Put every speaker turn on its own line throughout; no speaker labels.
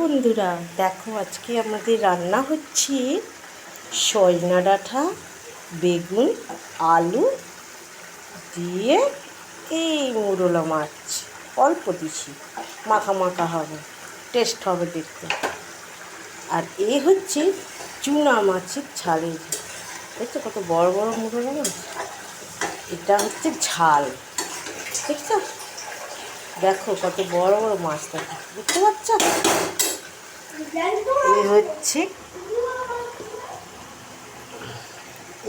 বন্ধুরা, দেখো আজকে আমাদের রান্না হচ্ছে সজনা ডাঁটা, বেগুন, আলু দিয়ে এই মোরলা মাছ অল্প দিছি, মাখা মাখা হবে, টেস্ট হবে দেখতে। আর এ হচ্ছে চুনা মাছের ঝালের, দেখছো কত বড় বড় মোরলা মাছ। এটা হচ্ছে ঝাল, দেখছো, দেখো কত বড় বড় মাছ, দেখো দেখতে পাচ্ছ। এই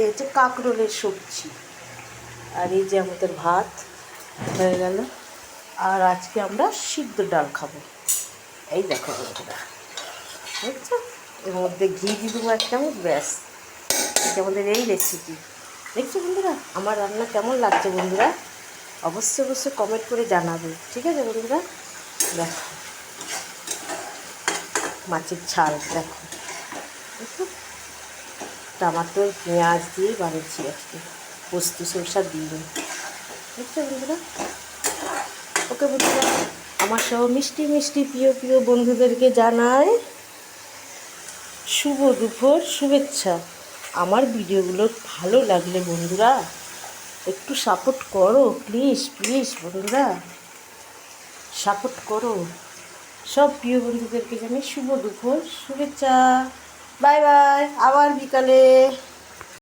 হচ্ছে কাঁকরোলের সবজি। আর এই যে আমাদের ভাত হয়ে গেল। আর আজকে আমরা সিদ্ধ ডাল খাবো। এই দেখো বন্ধুরা, বুঝছো, এর মধ্যে ঘি দিয়ে দেবো এক চামচ, ব্যাস। আমাদের এই রেসিপি। দেখছো বন্ধুরা, আমার রান্না কেমন লাগছে বন্ধুরা? অবশ্যই অবশ্যই কমেন্ট করে জানাবে, ঠিক আছে বন্ধুরা? দেখো মাছের ঝাল, দেখো দেখো, টমাটো পেঁয়াজ দিয়ে বানিয়েছি আজকে, পোস্ত সরষা দিয়ে। বুঝছো বন্ধুরা? ওকে বন্ধুরা, আমার সহ মিষ্টি মিষ্টি প্রিয় প্রিয় বন্ধুদেরকে জানাই শুভ দুপুর শুভেচ্ছা। আমার ভিডিওগুলো ভালো লাগলে বন্ধুরা একটু সাপোর্ট করো, প্লিজ প্লিজ বন্ধুরা, সাপোর্ট করো। সব প্রিয় বন্ধুদেরকে জানাই শুভ দুপুর শুভেচ্ছা। বাই বাই, আবার বিকালে।